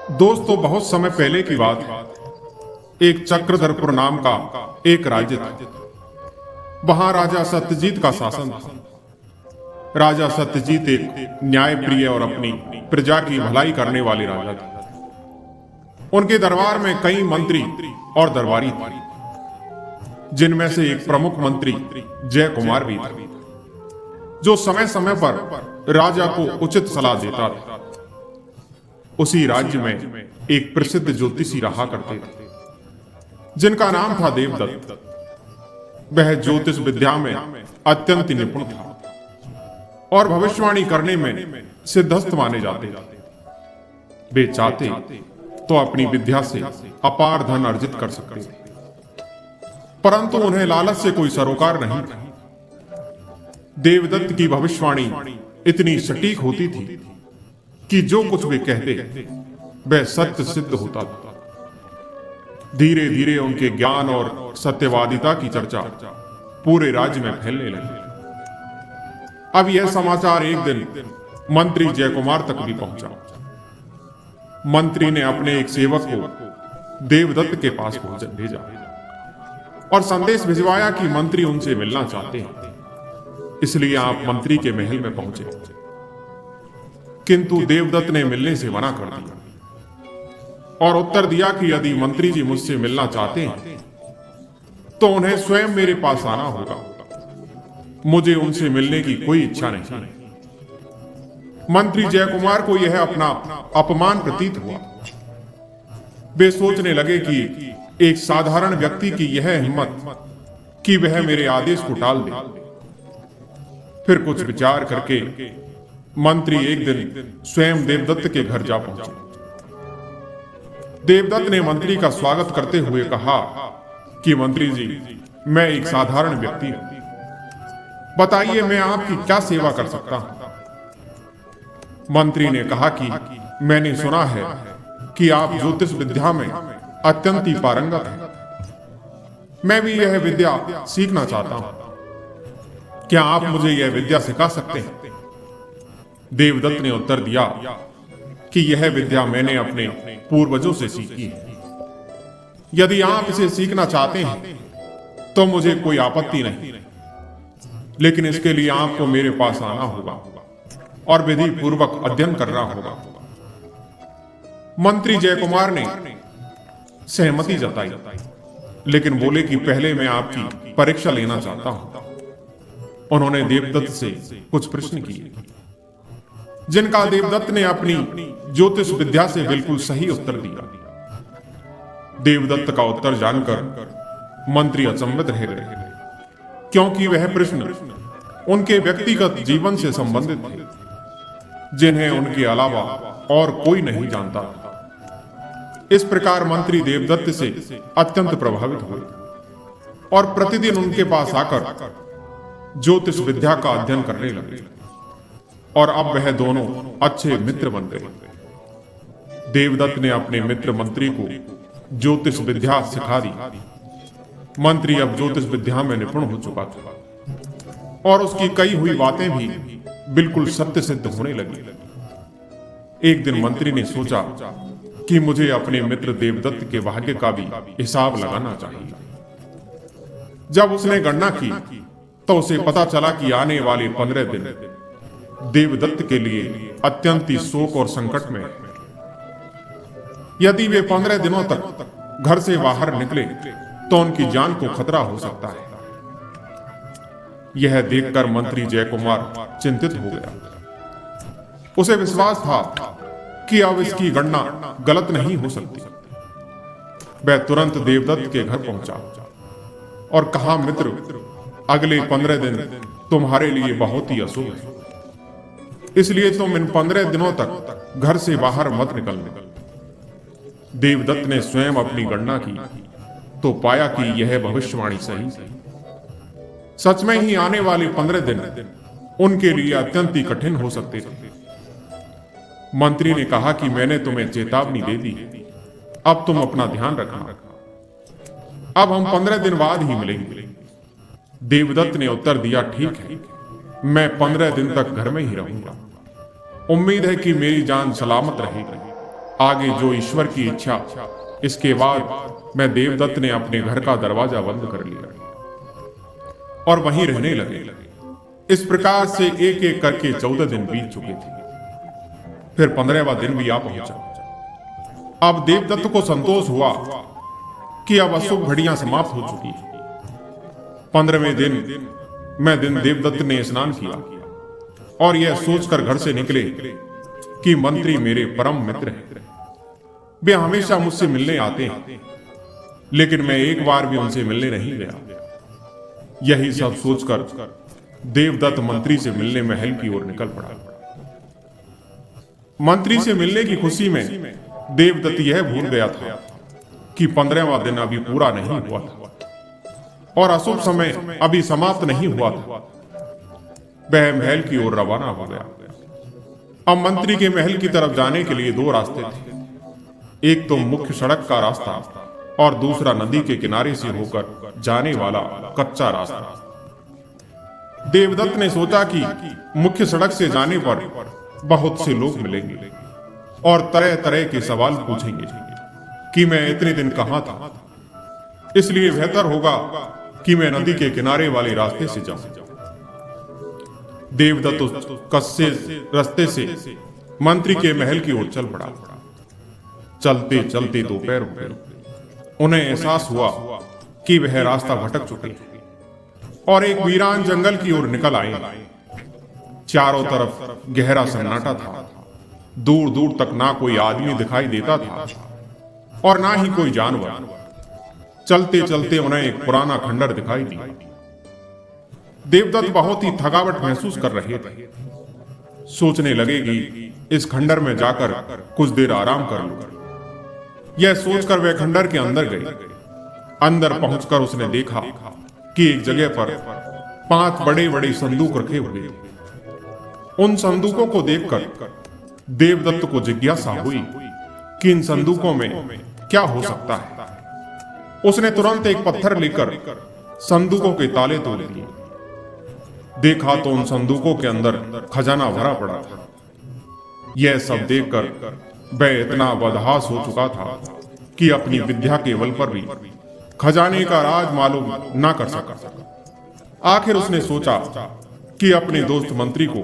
दोस्तों, बहुत समय पहले की बात है। एक चक्रधरपुर नाम का एक राज्य था। वहां राजा सत्यजीत का शासन था। राजा सत्यजीत एक न्यायप्रिय और अपनी प्रजा की भलाई करने वाले राजा थे। उनके दरबार में कई मंत्री और दरबारी थे, जिनमें से एक प्रमुख मंत्री जय कुमार भी था, जो समय समय पर राजा को उचित सलाह देता था। उसी राज्य में एक प्रसिद्ध ज्योतिषी रहा करते थे, जिनका नाम था देवदत्त। वह ज्योतिष विद्या में अत्यंत निपुण था और भविष्यवाणी करने में सिद्धस्त माने जाते थे। वे चाहते तो अपनी विद्या से अपार धन अर्जित कर सकते थे, परंतु उन्हें लालच से कोई सरोकार नहीं था। देवदत्त की भविष्यवाणी इतनी सटीक होती थी कि जो कुछ वे कहते वह सत्य सिद्ध होता था। धीरे धीरे उनके ज्ञान और सत्यवादिता की चर्चा पूरे राज्य में फैलने लगी। अब यह समाचार एक दिन मंत्री जयकुमार तक भी पहुंचा। मंत्री ने अपने एक सेवक को देवदत्त के पास भेजा और संदेश भिजवाया कि मंत्री उनसे मिलना चाहते हैं, इसलिए आप मंत्री के महल में पहुंचे। किंतु देवदत्त ने मिलने से मना कर दिया और उत्तर दिया कि यदि मंत्री जी मुझसे मिलना चाहते हैं तो उन्हें स्वयं मेरे पास आना होगा। मुझे उनसे मिलने की कोई इच्छा नहीं। मंत्री जयकुमार को यह अपना अपमान प्रतीत हुआ। वे सोचने लगे कि एक साधारण व्यक्ति की यह हिम्मत कि वह मेरे आदेश को टाल दे। फिर कुछ विचार करके मंत्री एक दिन स्वयं देवदत्त के घर जा पहुंचे। देवदत्त ने मंत्री का स्वागत करते हुए कहा कि मंत्री जी, मैं एक साधारण व्यक्ति हूं, बताइए मैं आपकी क्या सेवा कर सकता हूं। मंत्री ने कहा कि मैंने सुना है कि आप ज्योतिष विद्या में अत्यंत ही पारंगत हैं। मैं भी यह विद्या सीखना चाहता हूं। क्या आप मुझे यह विद्या सिखा सकते हैं? देवदत्त ने उत्तर दिया कि यह विद्या मैंने अपने पूर्वजों से सीखी है। यदि आप इसे सीखना चाहते हैं तो मुझे कोई आपत्ति नहीं, लेकिन इसके लिए आपको मेरे पास आना होगा और विधि पूर्वक अध्ययन करना होगा। मंत्री जयकुमार ने सहमति जताई, लेकिन बोले कि पहले मैं आपकी परीक्षा लेना चाहता हूं। उन्होंने देवदत्त से कुछ प्रश्न किए, जिनका देवदत्त ने अपनी ज्योतिष विद्या से बिल्कुल सही उत्तर दिया। देवदत्त का उत्तर जानकर मंत्री अचंभित रह गए, क्योंकि वह प्रश्न उनके व्यक्तिगत जीवन से संबंधित थे, जिन्हें उनके अलावा और कोई नहीं जानता था। इस प्रकार मंत्री देवदत्त से अत्यंत प्रभावित हुए और प्रतिदिन उनके पास आकर ज्योतिष विद्या का अध्ययन करने लगे और अब वह दोनों अच्छे मित्र बन गए। देवदत्त ने अपने मित्र मंत्री को ज्योतिष विद्या सिखा दी। मंत्री अब ज्योतिष विद्या में निपुण हो चुका था और उसकी कही हुई बातें भी बिल्कुल सत्य सिद्ध होने लगी। एक दिन मंत्री ने सोचा कि मुझे अपने मित्र देवदत्त के भाग्य का भी हिसाब लगाना चाहिए। जब उसने गणना की तो उसे पता चला कि आने वाले 15 दिन देवदत्त के लिए अत्यंत ही शोक और संकट में है। यदि वे 15 दिनों तक घर से बाहर निकले तो उनकी जान को खतरा हो सकता है। यह देखकर मंत्री जयकुमार चिंतित हो गया। उसे विश्वास था कि अब इसकी गणना गलत नहीं हो सकती। वह तुरंत देवदत्त के घर पहुंचा और कहा, मित्र, अगले 15 दिन तुम्हारे लिए बहुत ही अशुभ है, इसलिए तुम इन 15 दिनों तक घर से बाहर मत निकलना। देवदत्त ने स्वयं अपनी गणना की तो पाया कि यह भविष्यवाणी सही थी। सच में ही आने वाले 15 दिन उनके लिए अत्यंत ही कठिन हो सकते थे। मंत्री ने कहा कि मैंने तुम्हें चेतावनी दे दी, अब तुम अपना ध्यान रखना। अब हम 15 दिन बाद ही मिलेंगे। देवदत्त ने उत्तर दिया, ठीक है, मैं 15 दिन तक घर में ही रहूंगा। उम्मीद है कि मेरी जान सलामत रहेगी। आगे जो ईश्वर की इच्छा। इसके बाद मैं देवदत्त ने अपने घर का दरवाजा बंद कर लिया और वहीं रहने लगे। इस प्रकार से एक एक करके 14 दिन बीत चुके थे। फिर 15वां दिन भी आ पहुंचा। अब देवदत्त को संतोष हुआ कि अब अशुभ घड़ियां समाप्त हो चुकी हैं। 15वें दिन देवदत्त ने स्नान किया और यह सोचकर घर से निकले कि मंत्री मेरे परम मित्र हैं। वे हमेशा मुझसे मिलने आते हैं, लेकिन मैं एक बार भी उनसे मिलने नहीं गया। यही सब सोचकर देवदत्त मंत्री से मिलने महल की ओर निकल पड़ा। मंत्री से मिलने की खुशी में देवदत्त यह भूल गया था कि 15वां दिन अभी पूरा नहीं हुआ था और अशुभ समय अभी समाप्त नहीं हुआ था। वह महल की ओर रवाना हो गया। अब मंत्री के महल की तरफ जाने के लिए 2 रास्ते थे। एक तो मुख्य सड़क का रास्ता और दूसरा नदी के किनारे से होकर जाने वाला कच्चा रास्ता। देवदत्त ने सोचा कि मुख्य सड़क से जाने पर बहुत से लोग मिलेंगे और तरह तरह के सवाल पूछेंगे कि मैं इतने दिन कहां था। इसलिए बेहतर होगा कि मैं नदी के किनारे वाले रास्ते से जाऊं। देवदत्त उस कच्चे रास्ते से मंत्री के महल की ओर चल पड़ा। चलते चलते दोपहर हो गई। उन्हें एहसास हुआ कि वह रास्ता भटक चुके हैं और एक वीरान जंगल की ओर निकल आए। चारों तरफ गहरा सन्नाटा था। दूर दूर तक ना कोई आदमी दिखाई देता था और ना ही कोई जानवर। चलते चलते उन्हें एक पुराना खंडर दिखाई दिया। देवदत्त बहुत ही थकावट महसूस कर रहे थे। सोचने लगे कि इस खंडर में जाकर कुछ देर आराम कर लूं। यह सोचकर वे खंडर के अंदर गए। अंदर पहुंचकर उसने देखा कि एक जगह पर 5 बड़े बड़े संदूक रखे हुए। उन संदूकों को देखकर देवदत्त को जिज्ञासा हुई कि इन संदूकों में क्या हो सकता है। उसने तुरंत एक पत्थर लेकर संदूकों के ताले तोड़ दिए। देखा तो उन संदूकों के अंदर खजाना भरा पड़ा था। यह सब देखकर वह इतना बदहास हो चुका था कि अपनी विद्या के बल पर भी खजाने का राज मालूम ना कर सका। आखिर उसने सोचा कि अपने दोस्त मंत्री को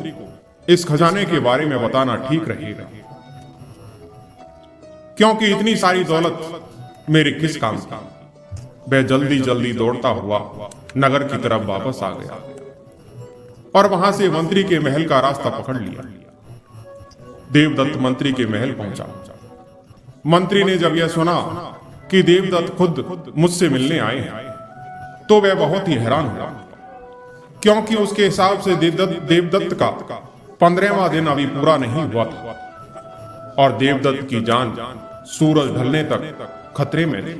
इस खजाने के बारे में बताना ठीक रहेगा, क्योंकि इतनी सारी दौलत मेरे किस काम की। वह जल्दी जल्दी दौड़ता हुआ नगर की तरफ वापस आ गया और वहां से मंत्री के महल का रास्ता पकड़ लिया। देवदत्त मंत्री के महल पहुंचा। मंत्री ने जब यह सुना कि देवदत्त खुद मुझसे मिलने आए हैं तो वह बहुत ही हैरान हुआ, क्योंकि उसके हिसाब से देवदत्त का 15वां दिन अभी पूरा नहीं हुआ था और देवदत्त की जान सूरज ढलने तक खतरे में थी।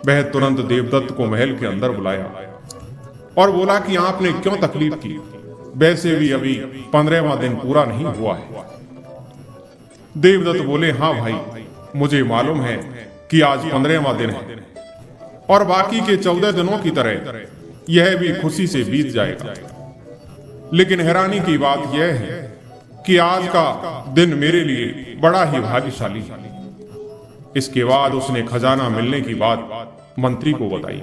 वह तुरंत देवदत्त को महल के अंदर बुलाया और बोला कि आपने क्यों तकलीफ की, वैसे भी अभी 15वां दिन पूरा नहीं हुआ है। देवदत्त बोले, हाँ भाई, मुझे मालूम है कि आज 15वां दिन है और बाकी के 14 दिनों की तरह यह भी खुशी से बीत जाएगा। लेकिन हैरानी की बात यह है कि आज का दिन मेरे लिए बड़ा ही भाग्यशाली है। इसके बाद उसने खजाना मिलने की बात मंत्री को बताई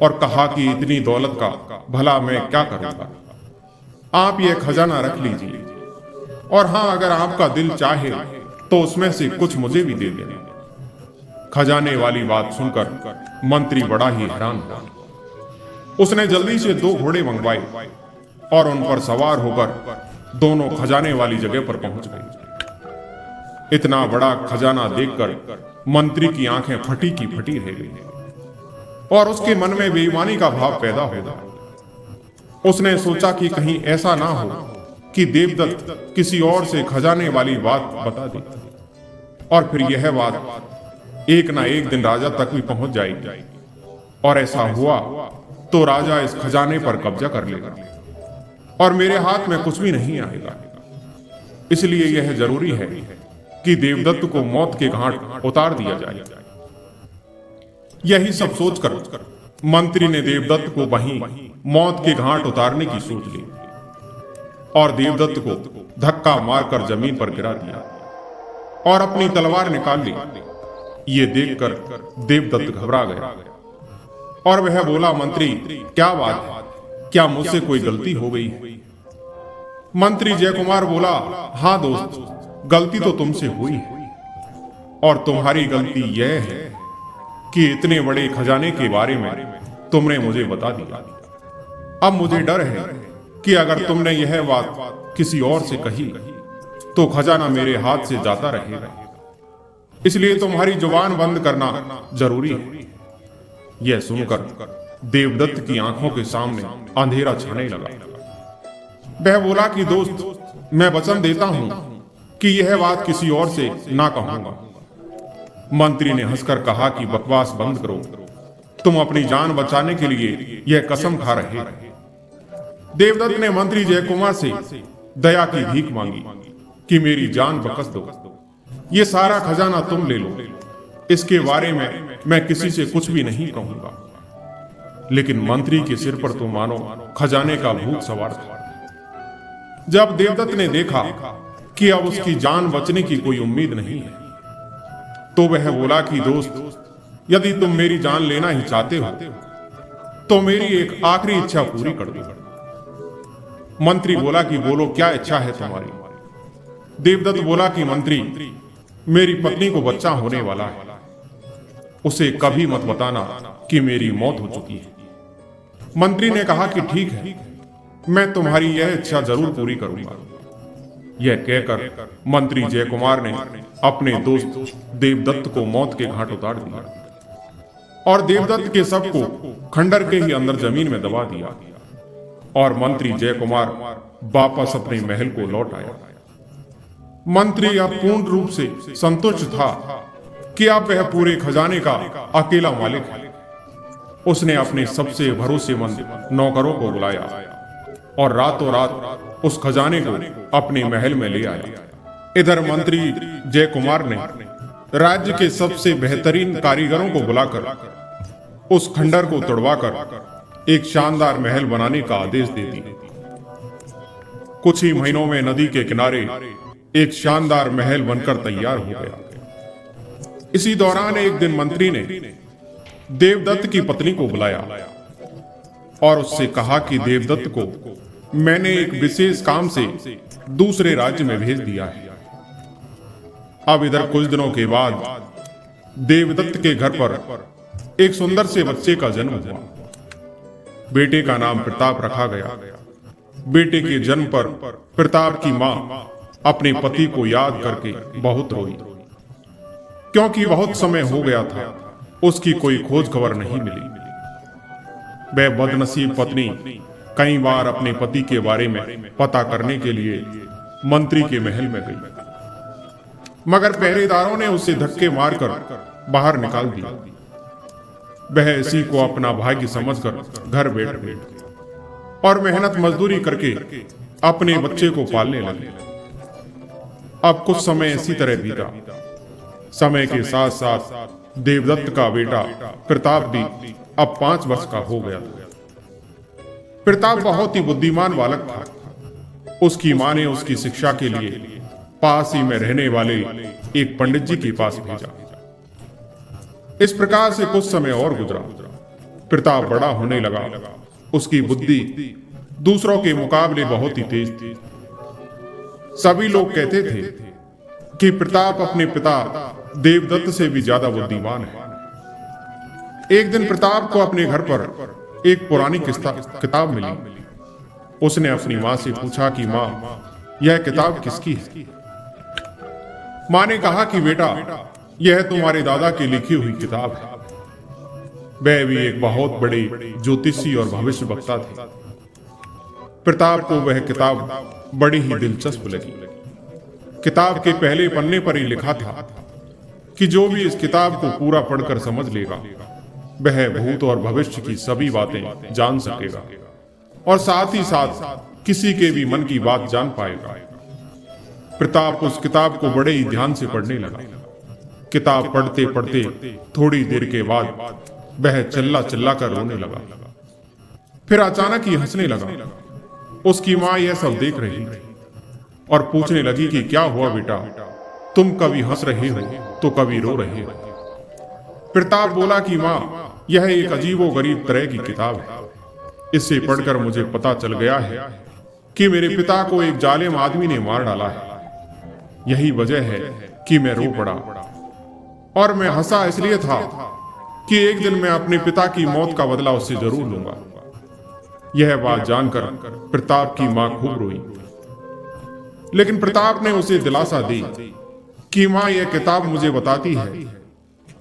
और कहा कि इतनी दौलत का भला मैं क्या करूंगा, आप यह खजाना रख लीजिए और हाँ, अगर आपका दिल चाहे तो उसमें से कुछ मुझे भी दे देना। खजाने वाली बात सुनकर मंत्री बड़ा ही हैरान हुआ। उसने जल्दी से 2 घोड़े मंगवाए और उन पर सवार होकर दोनों खजाने वाली जगह पर पहुंच गए। इतना बड़ा खजाना देखकर मंत्री की आंखें फटी की फटी रह गई और उसके मन में बेईमानी का भाव पैदा हो गया। उसने सोचा कि कहीं ऐसा ना हो कि देवदत्त किसी और से खजाने वाली बात बता दे और फिर यह बात एक ना एक दिन राजा तक भी पहुंच जाएगी और ऐसा हुआ तो राजा इस खजाने पर कब्जा कर लेगा और मेरे हाथ में कुछ भी नहीं आएगा। इसलिए यह जरूरी है कि देवदत्त को मौत के घाट उतार दिया जाए। यही सब सोचकर मंत्री ने देवदत्त को वहीं मौत के घाट उतारने की सोच ली और देवदत्त को धक्का मारकर जमीन पर गिरा दिया। और अपनी तलवार निकाल ली। ये देखकर देवदत्त घबरा गया और वह बोला, मंत्री क्या बात है, क्या मुझसे कोई गलती हो गई है? मंत्री जयकुमार बोला, हाँ दोस्त, गलती तो तुमसे हुई है, और तुम्हारी गलती यह है कि इतने बड़े खजाने के बारे में तुमने मुझे बता दिया। अब मुझे डर है कि अगर तुमने यह बात किसी और से कही तो खजाना मेरे हाथ से जाता रहेगा, इसलिए तुम्हारी जुबान बंद करना जरूरी है। यह सुनकर देवदत्त की आंखों के सामने अंधेरा छाने लगा। वह बोला कि दोस्त, मैं वचन देता हूं कि यह बात किसी और से ना कहूंगा। मंत्री ने हंसकर कहा कि बकवास बंद करो, तुम अपनी जान बचाने के लिए यह कसम खा रहे हो। देवदत्त ने मंत्री जयकुमार से दया की भीख मांगी कि मेरी जान बख्श दो, ये सारा खजाना तुम ले लो, इसके बारे में मैं किसी से कुछ भी नहीं कहूंगा। लेकिन मंत्री के सिर पर तो मानो खजाने का भूत सवार था। जब देवदत्त ने देखा कि अब उसकी जान बचने की कोई उम्मीद नहीं है, तो वह बोला कि दोस्त, यदि तुम मेरी जान लेना ही चाहते हो तो मेरी एक आखिरी इच्छा पूरी कर दो। मंत्री बोला कि बोलो, क्या इच्छा है तुम्हारी? देवदत्त बोला कि मंत्री, मेरी पत्नी को बच्चा होने वाला है, उसे कभी मत बताना कि मेरी मौत हो चुकी है। मंत्री ने कहा कि ठीक है, मैं तुम्हारी यह इच्छा जरूर पूरी करूंगा। यह कहकर मंत्री जयकुमार ने अपने दोस्त देवदत्त को मौत के घाट उतार दिया और देवदत्त के शव को खंडर के ही अंदर जमीन में दबा दिया, और मंत्री जयकुमार वापस अपने महल को लौट आया। मंत्री अब पूर्ण रूप से संतुष्ट था कि अब वह पूरे खजाने का अकेला मालिक है। उसने अपने सबसे भरोसेमंद नौकरों को बुलाया और रातों रात उस खजाने को अपने महल में ले आया। इधर मंत्री जयकुमार ने राज्य के सबसे बेहतरीन कारीगरों को बुलाकर उस खंडर को तोड़वाकर एक शानदार महल बनाने का आदेश दे दिया। कुछ ही महीनों में नदी के किनारे एक शानदार महल बनकर तैयार हो गया। इसी दौरान एक दिन मंत्री ने देवदत्त की पत्नी को बुलाया और उससे कहा कि देवदत्त को मैंने एक विशेष काम से दूसरे राज्य में भेज दिया है। अब इधर कुछ दिनों के बाद देवदत्त के घर पर एक सुंदर से बच्चे का जन्म हुआ। बेटे का नाम प्रताप रखा गया। बेटे के जन्म पर प्रताप की मां अपने पति को याद करके बहुत रोई, क्योंकि बहुत समय हो गया था उसकी कोई खोज खबर नहीं मिली। वह बदनसीब पत्नी कई बार अपने पति के बारे में पता करने के लिए मंत्री के महल में गई, मगर पहरेदारों ने उसे धक्के मारकर बाहर निकाल दिया। वह इसी को अपना भाग्य समझकर घर बैठ गई और मेहनत मजदूरी करके अपने बच्चे को पालने लगी। अब कुछ समय इसी तरह बीता। समय के साथ साथ देवदत्त का बेटा प्रताप भी अब 5 वर्ष का हो गया था। प्रताप बहुत ही बुद्धिमान बालक था। उसकी मां ने उसकी शिक्षा के लिए पास ही में रहने वाले एक पंडित जी के पास भेजा। इस प्रकार से कुछ समय और गुजरा। प्रताप बड़ा होने लगा। उसकी बुद्धि दूसरों के मुकाबले बहुत ही तेज थी। सभी लोग कहते थे कि प्रताप अपने पिता देवदत्त से भी ज्यादा बुद्धिमान है। एक दिन प्रताप को अपने घर पर एक पुरानी किताब मिली। उसने अपनी मां से पूछा कि मां, यह किताब किसकी है? मां ने कहा कि बेटा, यह तुम्हारे दादा की लिखी हुई किताब है। वह भी एक बहुत बड़े ज्योतिषी और भविष्य वक्ता थे। प्रताप को वह किताब बड़ी ही दिलचस्प लगी। किताब के पहले पन्ने पर ही लिखा था कि जो भी इस किताब को पूरा पढ़कर समझ लेगा, वह भूत और भविष्य की सभी बातें जान सकेगा और साथ ही साथ किसी के भी मन की बात जान पाएगा। प्रताप उस किताब को बड़े ही ध्यान से पढ़ने लगा। किताब पढ़ते पढ़ते थोड़ी देर के बाद वह चिल्ला चिल्ला कर रोने लगा। फिर अचानक ही हंसने लगा। उसकी मां यह सब देख रही थी और पूछने लगी कि क्या हुआ बेटा, तुम कभी हंस रहे हो तो कभी रो रहे हो। प्रताप बोला कि माँ, यह एक अजीबो गरीब तरह की किताब है। इसे पढ़कर मुझे पता चल गया है कि मेरे पिता को एक जालिम आदमी ने मार डाला है। यही वजह है कि मैं रो पड़ा, और मैं हंसा इसलिए था कि एक दिन मैं अपने पिता की मौत का बदला उससे जरूर लूंगा। यह बात जानकर प्रताप की मां खूब रोई, लेकिन प्रताप ने उसे दिलासा दी कि मां, यह किताब मुझे बताती है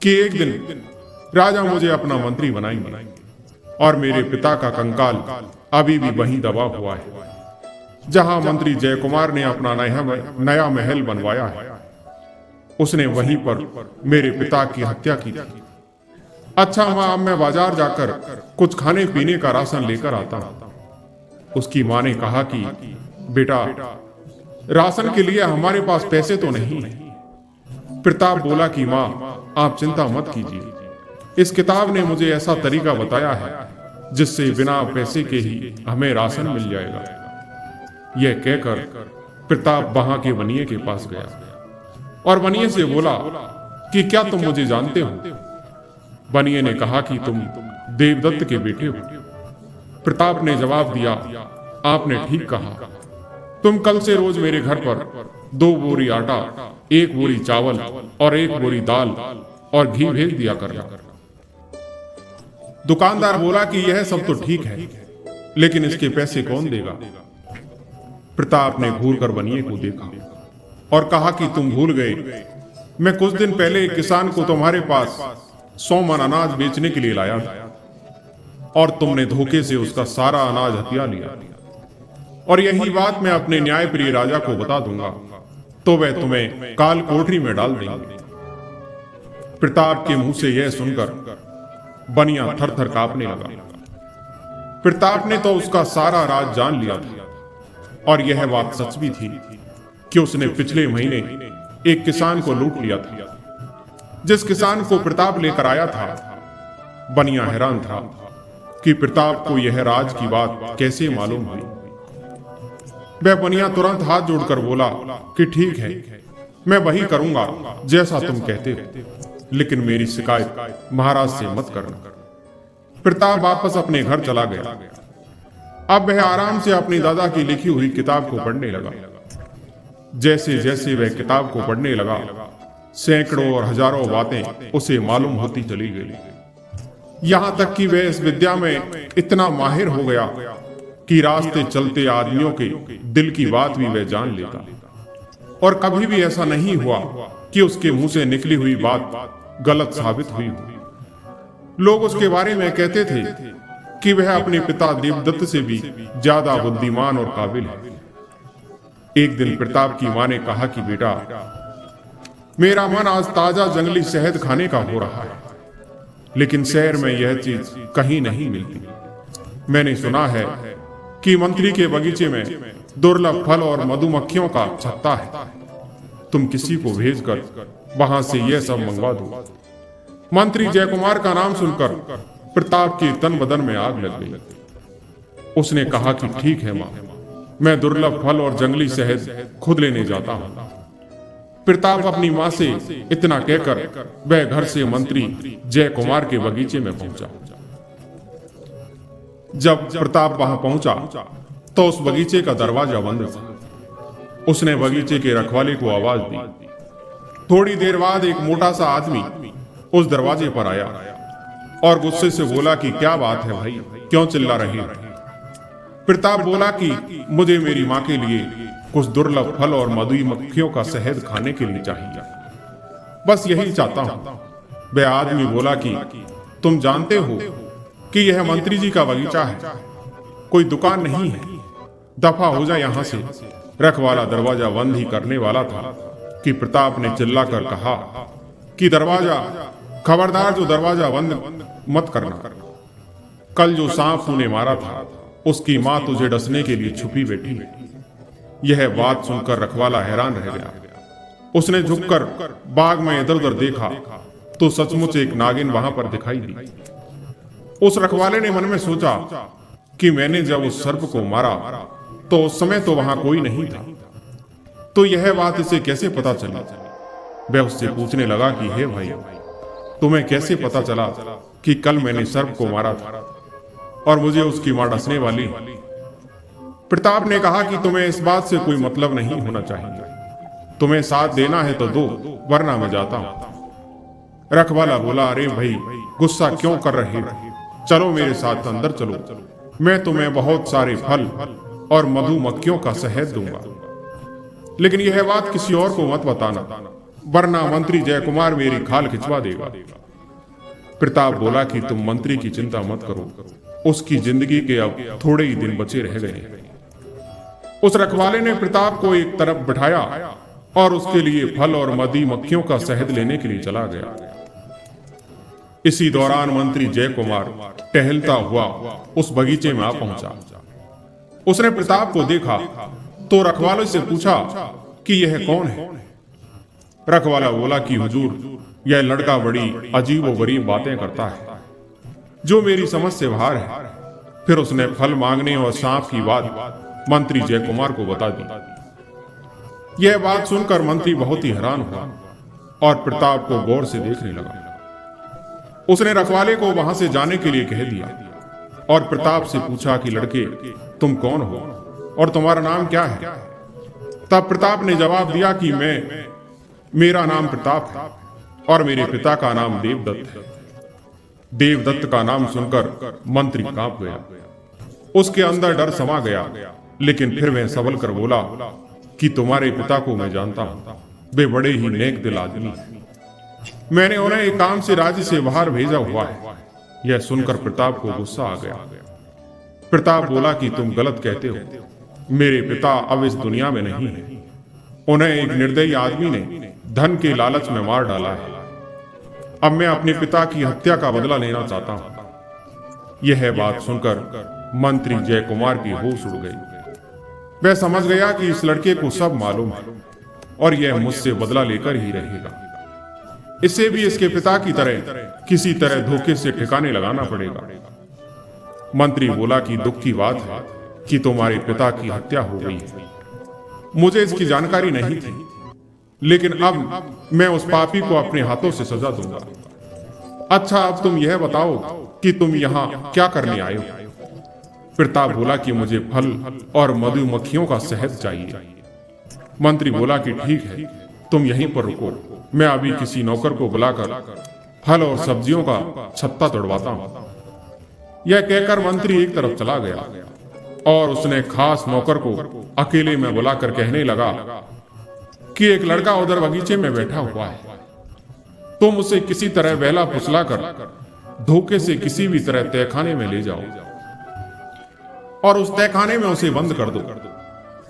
कि एक दिन राजा मुझे अपना मंत्री बनाएंगे और मेरे पिता का कंकाल अभी भी वहीं दबा हुआ है जहां मंत्री जय कुमार ने अपना नया महल बनवाया है। उसने वहीं पर मेरे पिता की हत्या की थी। अच्छा मां, अब मैं बाजार जाकर कुछ खाने पीने का राशन लेकर आता हूं। उसकी मां ने कहा कि बेटा, राशन के लिए हमारे पास पैसे तो नहीं है। प्रताप बोला कि मां, आप चिंता मत कीजिए, इस किताब ने मुझे ऐसा तरीका बताया है जिससे बिना पैसे के ही हमें राशन मिल जाएगा। यह कहकर प्रताप वहां के बनिए के पास गया और बनिए से बोला कि क्या तुम मुझे जानते हो? बनिए ने कहा कि तुम देवदत्त के बेटे हो। प्रताप ने जवाब दिया, आपने ठीक कहा। तुम कल से रोज मेरे घर पर 2 बोरी आटा, 1 बोरी चावल और 1 बोरी दाल और घी भेज दिया करना। दुकानदार बोला कि यह सब तो ठीक है, लेकिन इसके पैसे कौन देगा? प्रताप ने घूर कर बनिए को देखा और कहा कि तुम भूल गए, मैं कुछ दिन पहले एक किसान को तुम्हारे पास 100 मन अनाज बेचने के लिए लाया था और तुमने धोखे से उसका सारा अनाज हथिया लिया। और यही बात मैं अपने न्यायप्रिय राजा को बता दूंगा तो वह तुम्हें काल कोठरी में डाल देंगे। प्रताप के मुंह से यह सुनकर बनिया थर थर कांपने लगा। प्रताप ने तो उसका सारा राज जान लिया था, और यह बात सच भी थी कि उसने पिछले महीने एक किसान को लूट लिया था। जिस किसान को प्रताप लेकर आया था, बनिया हैरान था कि प्रताप को यह राज की बात कैसे मालूम हुई। वह बनिया तुरंत हाथ जोड़कर बोला कि ठीक है, मैं वही करूंगा जैसा तुम कहते हो, लेकिन मेरी शिकायत महाराज से मत करना। प्रताप वापस अपने घर चला गया। अब वह आराम से अपनी दादा की लिखी हुई किताब को पढ़ने लगा। जैसे जैसे वह किताब को पढ़ने लगा, सैकड़ों और हजारों बातें उसे मालूम होती चली गई। यहां तक कि वह इस विद्या में इतना माहिर हो गया कि रास्ते चलते आदमियों के दिल की बात भी वह जान लेता, और कभी भी ऐसा नहीं हुआ कि उसके मुंह से निकली हुई बात गलत साबित हुई हो। लोग उसके बारे में कहते थे कि वह अपने पिता देवदत्त से भी ज्यादा बुद्धिमान और काबिल है। एक दिन प्रताप की मां ने कहा कि बेटा, मेरा मन आज ताजा जंगली शहद खाने का हो रहा है, लेकिन शहर में यह चीज कहीं नहीं मिलती। मैंने सुना है कि मंत्री के बगीचे में दुर्लभ फल और मधुमक्खियों का छत्ता है। तुम किसी को भेजकर वहां से यह सब मंगवा दो। मंत्री जय कुमार का नाम सुनकर प्रताप के तन बदन में आग लग गई। उसने कहा कि ठीक है मां, मैं दुर्लभ फल और जंगली शहद खुद लेने जाता हूं। प्रताप अपनी मां से इतना कहकर वह घर से मंत्री जय कुमार के बगीचे में पहुंचा। जब प्रताप वहां पहुंचा तो उस बगीचे का दरवाजा बंद था। उसने बगीचे के रखवाले को आवाज दी। थोड़ी देर बाद एक मोटा सा आदमी उस दरवाजे पर आया और गुस्से से बोला कि क्या बात है भाई, क्यों चिल्ला रहे हो? प्रताप बोला कि मुझे मेरी मां के लिए कुछ दुर्लभ फल और मधुमक्खियों का शहद खाने के लिए चाहिए, बस यही चाहता हूं। वह आदमी बोला कि तुम जानते हो कि यह मंत्री जी का बगीचा है, कोई दुकान नहीं है, दफा हो जा यहां से। रखवाला दरवाजा बंद ही करने वाला था कि प्रताप ने चिल्लाकर कहा कि दरवाजा, खबरदार, जो दरवाजा बंद मत करना। कल जो सांप तूने मारा था, उसकी मां तुझे डसने के लिए छुपी बैठी है। यह बात सुनकर रखवाला हैरान रह गया। उसने झुककर बाग में इधर उधर देखा तो सचमुच एक नागिन वहां पर दिखाई दी। उस रखवाले ने मन में सोचा कि मैंने जब उस सर्प को मारा तो उस समय तो वहां कोई नहीं था, तो यह बात इसे कैसे पता चली? वह उससे पूछने लगा कि हे भाई, तुम्हें कैसे पता चला कि कल मैंने सर्प को मारा था और मुझे उसकी मां डसने वाली? प्रताप ने कहा कि तुम्हें इस बात से कोई मतलब नहीं होना चाहिए, तुम्हें साथ देना है तो दो, वरना मैं जाता हूं। रखवाला बोला, अरे भाई, गुस्सा क्यों कर रहे हो? चलो मेरे साथ अंदर चलो, मैं तुम्हें बहुत सारे फल और मधुमक्खियों का शहद दूंगा, लेकिन यह बात किसी और को मत बताना, वरना मंत्री जयकुमार मेरी खाल खिंचवा देगा। प्रताप बोला कि तुम मंत्री की चिंता मत करो, उसकी जिंदगी के अब थोड़े ही दिन बचे रह गए। उस रखवाले ने प्रताप को एक तरफ बिठाया और उसके लिए फल और मधुमक्खियों का शहद लेने के लिए चला गया। इसी दौरान मंत्री जयकुमार टहलता हुआ उस बगीचे में आ पहुंचा। उसने प्रताप को देखा तो रखवाले से पूछा कि यह कौन है? रखवाला बोला कि हुजूर, यह लड़का बड़ी अजीबोगरीब बातें करता है जो मेरी समझ से बाहर है। फिर उसने फल मांगने और सांप की बात मंत्री जयकुमार को बता दी। यह बात सुनकर मंत्री बहुत ही हैरान हुआ और प्रताप को गौर से देखने लगा। उसने रखवाले को वहां से जाने के लिए कह दिया और प्रताप से पूछा कि लड़के, तुम कौन हो और तुम्हारा नाम क्या है? तब प्रताप ने जवाब दिया कि मेरा नाम प्रताप है और मेरे पिता का नाम देवदत्त है। देवदत्त का नाम सुनकर मंत्री कांप गया, उसके अंदर डर समा गया, लेकिन फिर वह संभल कर बोला कि तुम्हारे पिता को मैं जानता हूं, वे बड़े ही नेक दिल आदमी हैं। मैंने उन्हें एक काम से राज्य से बाहर भेजा हुआ है। यह सुनकर प्रताप को गुस्सा आ गया। प्रताप बोला कि तुम गलत कहते हो, मेरे पिता अब इस दुनिया में नहीं है। उन्हें एक निर्दयी आदमी ने धन के लालच में मार डाला है। अब मैं अपने पिता की हत्या का बदला लेना चाहता हूं। यह बात सुनकर मंत्री जयकुमार की होश उड़ गई। वह समझ गया कि इस लड़के को सब मालूम है और यह मुझसे बदला लेकर ही रहेगा। इसे भी इसके पिता की तरह किसी तरह धोखे से ठिकाने लगाना पड़ेगा। मंत्री बोला कि दुख की बात है कि तुम्हारे पिता की हत्या हो गई है। मुझे इसकी जानकारी नहीं थी, लेकिन अब मैं उस पापी को अपने हाथों से सजा दूंगा। अच्छा, अब तुम यह बताओ कि तुम यहाँ क्या करने आए हो? प्रताप बोला कि मुझे फल और मधुमक्खियों का शहद चाहिए। मंत्री बोला कि ठीक है, तुम यहीं पर रुको, मैं अभी किसी नौकर को बुलाकर फल और सब्जियों का छत्ता तोड़वाता हूं। यह कहकर मंत्री एक तरफ चला गया और उसने खास नौकर को अकेले में बुलाकर कहने लगा कि एक लड़का उधर बगीचे में बैठा हुआ है, तुम उसे किसी तरह बहला फुसला कर धोखे से किसी भी तरह तहखाने में ले जाओ और उस तहखाने में उसे बंद कर दो,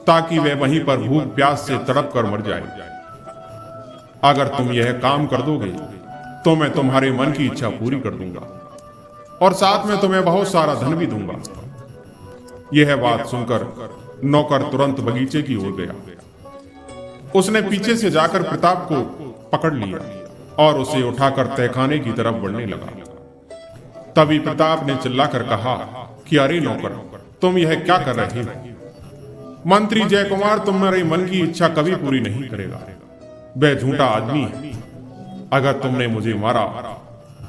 ताकि वह वहीं पर भूख प्यास से तड़प कर मर जाए। अगर तुम यह काम कर दोगे तो मैं तुम्हारे मन की इच्छा पूरी कर दूंगा और साथ में तुम्हें बहुत सारा धन भी दूंगा। यह बात सुनकर नौकर तुरंत बगीचे की ओर गया। उसने पीछे से जाकर प्रताप को पकड़ लिया और उसे उठाकर तहखाने की तरफ बढ़ने लगा। तभी प्रताप ने चिल्लाकर कहा कि अरे नौकर, तुम यह क्या कर रहे हो? मंत्री जयकुमार तुम्हारे मन की इच्छा कभी पूरी नहीं करेगा। वह झूठा आदमी है। अगर तुमने मुझे मारा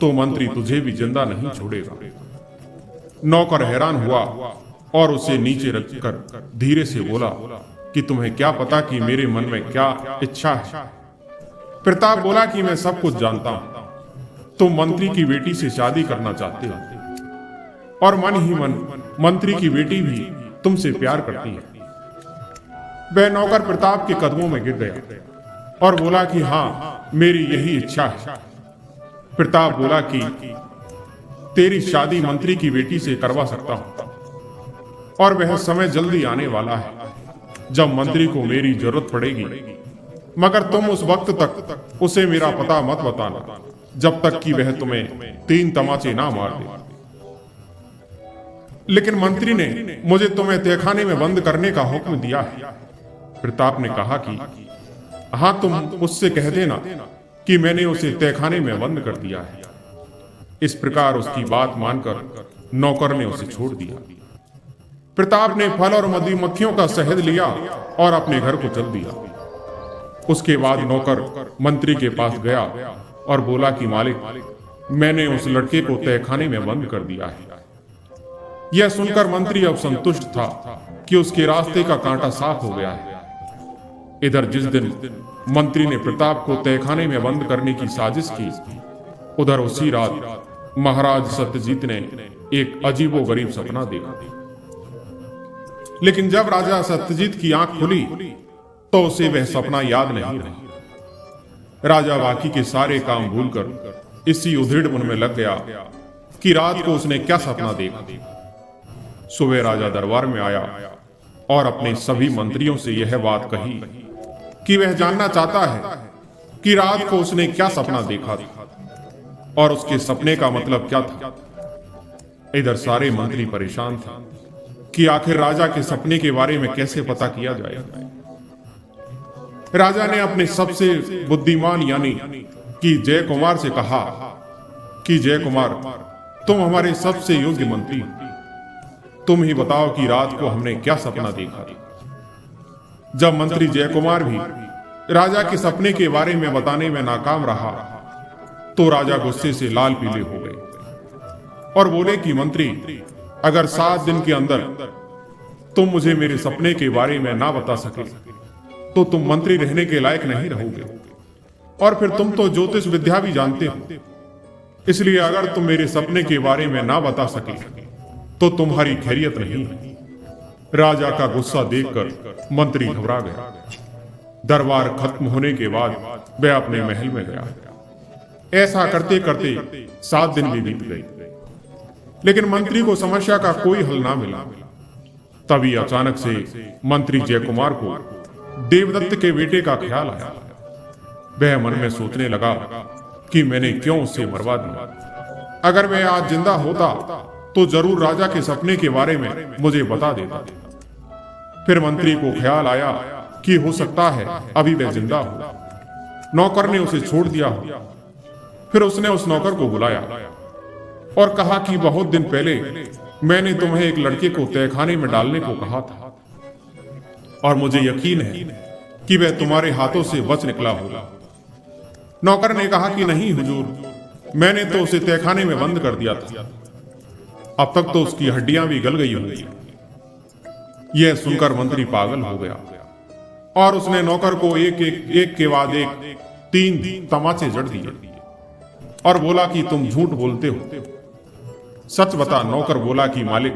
तो मंत्री तुझे भी जिंदा नहीं छोड़ेगा। नौकर हैरान हुआ और उसे नीचे रखकर धीरे से बोला कि तुम्हें क्या पता कि मेरे मन में क्या इच्छा है? प्रताप बोला कि मैं सब कुछ जानता हूं। तुम मंत्री की बेटी से शादी करना चाहते हो और मन ही मन मंत्री की बेटी भी तुमसे प्यार करती है। वह नौकर प्रताप के कदमों में गिर गया और बोला कि हाँ, मेरी यही इच्छा है। प्रताप बोला कि तेरी शादी मंत्री की बेटी से करवा सकता हूं और वह समय जल्दी आने वाला है जब मंत्री को मेरी जरूरत पड़ेगी, मगर तुम उस वक्त तक उसे मेरा पता मत बताना जब तक कि वह तुम्हें 3 तमाचे ना मार दे। लेकिन मंत्री ने मुझे तुम्हें तहखाने में बंद करने का हुक्म दिया है। प्रताप ने कहा कि हाँ, तुम उससे कह देना कि मैंने उसे तहखाने में बंद कर दिया है। इस प्रकार उसकी बात मानकर नौकर ने उसे छोड़ दिया। प्रताप ने फल और मधुमक्खियों का शहद लिया और अपने घर को चल दिया। उसके बाद नौकर मंत्री के पास गया और बोला कि मालिक, मैंने उस लड़के को तहखाने में बंद कर दिया है। यह सुनकर मंत्री अब संतुष्ट था कि उसके रास्ते का कांटा साफ हो गया है। इधर जिस दिन मंत्री ने प्रताप को तहखाने में बंद करने की साजिश की, उधर उसी रात महाराज सत्यजीत ने एक अजीबोगरीब सपना देखा। लेकिन जब राजा सत्यजीत की आंख खुली तो उसे वह सपना याद नहीं रहा। राजा बाकी के सारे काम भूलकर इसी उधेड़ मन में लग गया कि रात को उसने क्या सपना देखा। सुबह राजा दरबार में आया और अपने सभी मंत्रियों से यह बात कही कि वह जानना चाहता है कि रात को उसने क्या सपना देखा था और उसके सपने का मतलब क्या था। इधर सारे मंत्री परेशान थे कि आखिर राजा के सपने के बारे में कैसे पता किया जाए। राजा ने अपने सबसे बुद्धिमान यानी कि जय कुमार से कहा कि जय कुमार, तुम हमारे सबसे योग्य मंत्री हो, तुम ही बताओ कि रात को हमने क्या सपना देखा। जब मंत्री जय कुमार भी राजा के सपने के बारे में बताने में नाकाम रहा तो राजा गुस्से से लाल पीले हो गए और बोले कि मंत्री, अगर 7 दिन के अंदर तुम मुझे मेरे सपने के बारे में ना बता सके तो तुम मंत्री रहने के लायक नहीं रहोगे, और फिर तुम तो ज्योतिष विद्या भी जानते हो, इसलिए अगर तुम मेरे सपने के बारे में ना बता सके तो तुम्हारी खैरियत नहीं है। राजा का गुस्सा देखकर मंत्री घबरा गया। दरबार खत्म होने के बाद वह अपने महल में गया। ऐसा करते करते 7 दिन भी बीत गए, लेकिन मंत्री को समस्या का कोई हल ना मिला। तभी अचानक से मंत्री जय कुमार को देवदत्त के बेटे का ख्याल आया। वह मन में सोचने लगा कि मैंने क्यों उसे मरवा दिया। अगर वह आज जिंदा होता तो जरूर राजा के सपने के बारे में मुझे बता देता। फिर मंत्री को ख्याल आया कि हो सकता है अभी वह जिंदा हो। नौकर ने उसे छोड़ दिया हो। फिर उसने उस नौकर को बुलाया और कहा कि बहुत दिन पहले मैंने तुम्हें एक लड़के को तहखाने में डालने को कहा था और मुझे यकीन है कि वह तुम्हारे हाथों से बच निकला होगा। नौकर ने कहा कि नहीं हुजूर, मैंने तो उसे तहखाने में बंद कर दिया था। अब तक तो उसकी हड्डियां भी गल गई होंगी। यह सुनकर मंत्री पागल हो गया और उसने नौकर को एक के बाद एक 3 तमाचे जड़ दिए और बोला कि तुम झूठ बोलते हो, सच बता। नौकर बोला कि मालिक,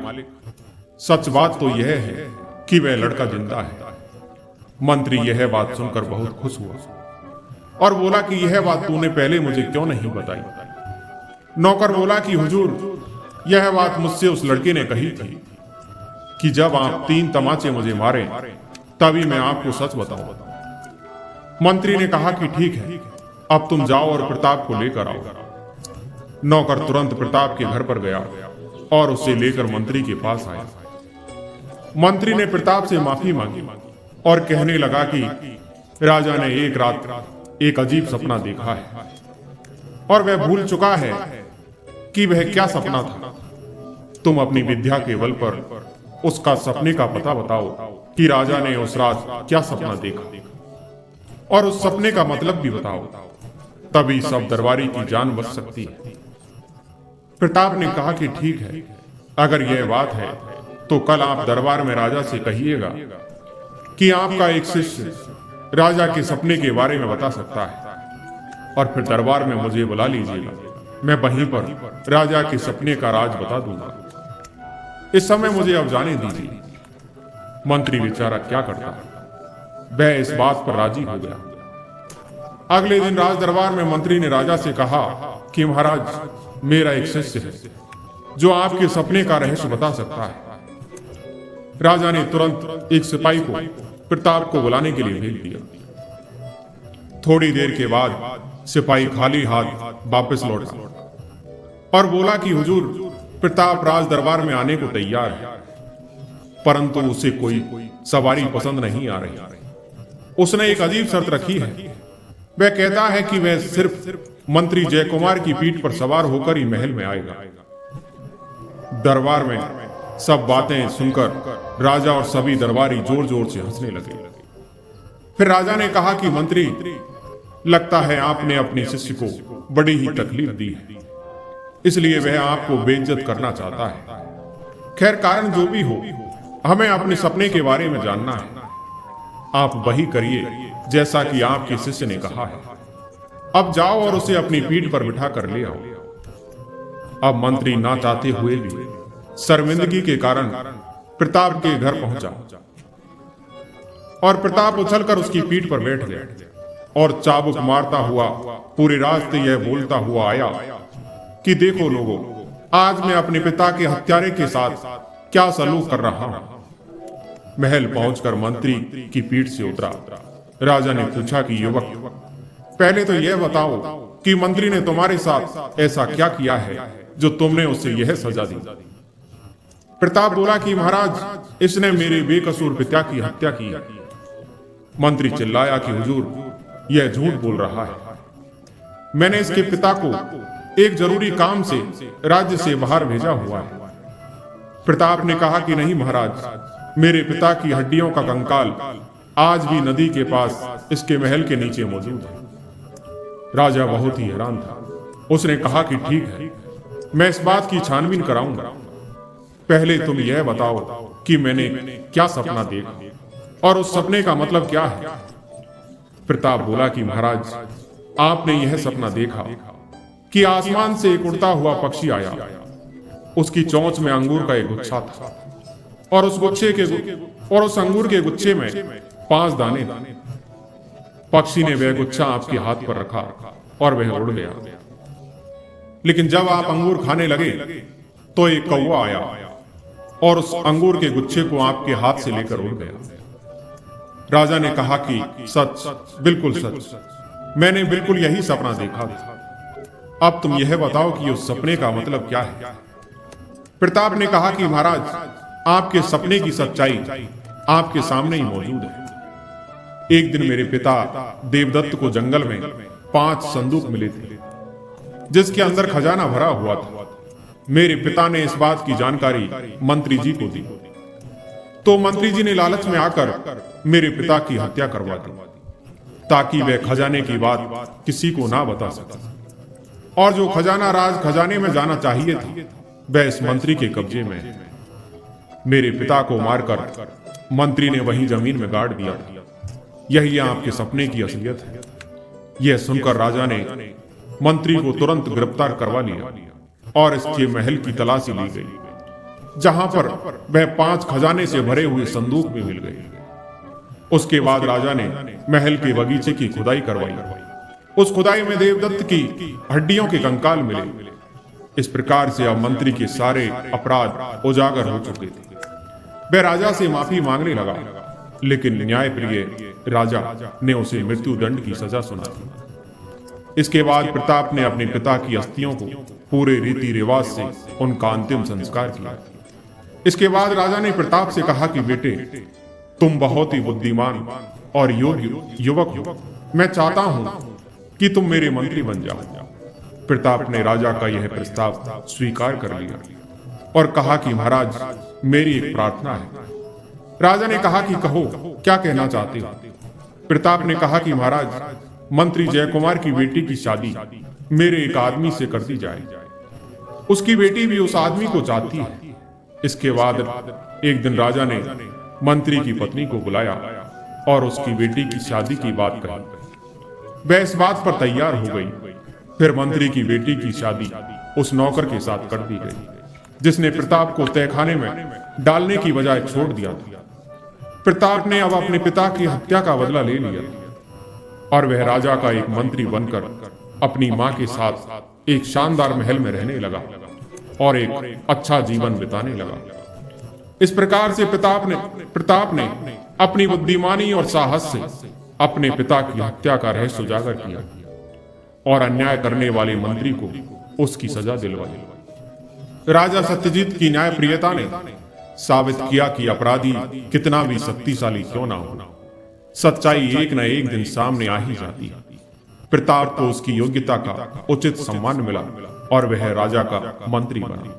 सच बात तो यह है कि वह लड़का जिंदा है। मंत्री यह बात सुनकर बहुत खुश हुआ और बोला कि यह बात तूने पहले मुझे क्यों नहीं बताई। नौकर बोला कि हुजूर, यह बात मुझसे उस लड़के ने कही थी कि जब आप 3 तमाचे मुझे मारे तभी मैं आपको सच बताऊं। मंत्री ने कहा कि ठीक है, अब तुम जाओ और प्रताप को लेकर आओ। नौकर तुरंत प्रताप के घर पर गया और उसे लेकर मंत्री के पास आया। मंत्री ने प्रताप से माफी मांगी और कहने लगा कि राजा ने एक रात एक अजीब सपना देखा है और वह भूल चुका है कि वह क्या सपना था। तुम अपनी विद्या के बल पर उसका सपने का पता बताओ कि राजा ने उस रात क्या सपना देखा और उस सपने का मतलब भी बताओ, तभी सब दरबारी की जान बच सकती है। प्रताप ने कहा कि ठीक है, अगर यह बात है तो कल आप दरबार में राजा से कहिएगा कि आपका एक शिष्य राजा के सपने के बारे में बता सकता है और फिर दरबार में मुझे बुला लीजिएगा। मैं वहीं पर राजा के सपने का राज बता दूंगा। इस समय मुझे अब जाने दीजिए। मंत्री बेचारा क्या करता, वह इस बात पर राजी हो गया। अगले दिन राज दरबार में मंत्री ने राजा से कहा कि महाराज, मेरा एक शिष्य है जो आपके सपने का रहस्य बता सकता है। राजा ने तुरंत एक सिपाही को प्रताप को बुलाने के लिए भेज दिया। थोड़ी देर के बाद सिपाही खाली हाथ वापस लौटा और बोला कि हुजूर, प्रताप राज दरबार में आने को तैयार है, परंतु उसे कोई सवारी पसंद नहीं आ रही। उसने एक अजीब शर्त रखी है। वह कहता है कि वह सिर्फ मंत्री जय कुमार की पीठ पर सवार होकर ही महल में आएगा। दरबार में सब बातें सुनकर राजा और सभी दरबारी जोर जोर से हंसने लगे। फिर राजा ने कहा कि मंत्री, लगता है आपने अपने शिष्य को बड़ी ही तकलीफ दी है, इसलिए वह आपको बेइज्जत करना चाहता है। खैर, कारण जो भी हो, हमें अपने सपने के बारे में जानना है। आप वही करिए जैसा कि आपके शिष्य ने कहा है। अब जाओ और उसे अपनी पीठ पर बिठा कर ले आओ। अब मंत्री ना चाहते हुए भी शर्मिंदगी के कारण प्रताप के घर पहुंचा और प्रताप उछलकर उसकी पीठ पर बैठ गया और चाबुक मारता हुआ पूरे रास्ते यह बोलता हुआ आया कि देखो लोगों, आज मैं अपने पिता के हत्यारे के साथ क्या सलूक कर रहा हूं। महल पहुंचकर मंत्री की पीठ से उतरा। राजा ने पूछा कि युवक, पहले तो यह बताओ कि मंत्री ने तुम्हारे साथ ऐसा क्या किया है जो तुमने उसे यह सजा दी। प्रताप बोला कि महाराज, इसने मेरे बेकसूर पिता की हत्या की। मंत्री चिल्लाया कि हुजूर, यह झूठ बोल रहा है। मैंने इसके पिता को एक जरूरी काम से राज्य से बाहर भेजा हुआ है। प्रताप ने कहा कि नहीं महाराज, मेरे पिता की हड्डियों का कंकाल आज भी नदी के पास इसके महल के नीचे मौजूद है। राजा बहुत ही हैरान था। उसने कहा कि ठीक है, मैं इस बात की छानबीन कराऊंगा। पहले तुम यह बताओ कि मैंने क्या सपना देखा और उस सपने का मतलब क्या है। प्रताप बोला कि महाराज, आपने यह सपना देखा कि आसमान से एक उड़ता हुआ पक्षी आया। उसकी चोंच में अंगूर का एक गुच्छा था और उस अंगूर के गुच्छे में 5 दाने थे। पक्षी ने वह गुच्छा आपके हाथ पर रखा और वह उड़ गया। लेकिन जब आप अंगूर खाने लगे तो एक कौवा आया और उस अंगूर के गुच्छे को आपके हाथ से लेकर उड़ गया। राजा ने कहा कि सच, बिल्कुल सच, मैंने बिल्कुल यही सपना देखा था। अब तुम यह बताओ कि उस सपने का मतलब क्या है। प्रताप ने कहा कि महाराज, आपके सपने की सच्चाई आपके सामने ही मौजूद है। एक दिन मेरे पिता देवदत्त को जंगल में 5 संदूक मिले थे जिसके अंदर खजाना भरा हुआ था। मेरे पिता ने इस बात की जानकारी मंत्री जी को दी, तो मंत्री जी ने लालच में आकर मेरे पिता की हत्या करवा दी ताकि वह खजाने की बात किसी को ना बता सके। और जो खजाना राज खजाने में जाना चाहिए था, वह इस मंत्री के कब्जे में है। मेरे पिता को मारकर मंत्री ने वहीं जमीन में गाड़ दिया था। यही आपके सपने की असलियत है। यह सुनकर राजा ने मंत्री को तुरंत गिरफ्तार करवा लिया और इसके महल की तलाशी ली गई, जहां पर वह 5 खजाने से भरे हुए संदूक भी मिल गए। उसके बाद राजा ने महल के बगीचे की खुदाई करवाई। उस खुदाई में देवदत्त की हड्डियों के कंकाल मिले। इस प्रकार से अब मंत्री के सारे अपराध उजागर हो चुके थे। वह राजा से माफी मांगने लगा, लेकिन न्यायप्रिय राजा ने उसे मृत्यु दंड की सजा सुना दी। इसके बाद प्रताप ने अपने पिता की अस्थियों को पूरे रीति रिवाज से उनका अंतिम संस्कार किया। इसके बाद राजा ने प्रताप से कहा कि बेटे, तुम बहुत ही बुद्धिमान और योग्य युवक हो। मैं चाहता हूं कि तुम मेरे मंत्री बन जाओ। प्रताप ने राजा का यह प्रस्ताव स्वीकार कर लिया और कहा कि महाराज, मेरी एक प्रार्थना है। राजा ने कहा कि कहो, क्या कहना चाहते हो। प्रताप ने कहा कि महाराज, मंत्री जयकुमार की बेटी की शादी मेरे एक आदमी से कर दी जाए। उसकी बेटी भी उस आदमी को चाहती है। इसके बाद एक दिन राजा ने मंत्री की पत्नी को बुलाया और उसकी बेटी की शादी की बात कही। वह इस बात पर तैयार हो गई। फिर मंत्री की बेटी की शादी उस नौकर के साथ कर दी गई जिसने प्रताप को तहखाने में डालने की बजाय छोड़ दिया था। प्रताप ने अब अपने पिता की हत्या का बदला ले लिया और वह राजा का एक मंत्री बनकर अपनी मां के साथ एक शानदार महल में रहने लगा और एक अच्छा जीवन बिताने लगा। इस प्रकार से प्रताप ने अपनी बुद्धिमानी और साहस से अपने पिता की हत्या का रहस्य उजागर किया और अन्याय करने वाले मंत्री को उसकी सजा दिलवाई। राजा सत्यजीत की न्यायप्रियता ने साबित किया कि अपराधी कितना भी शक्तिशाली क्यों ना हो, सच्चाई एक न एक दिन सामने आ ही जाती है। प्रताप को उसकी योग्यता का उचित सम्मान मिला और वह राजा का मंत्री बना।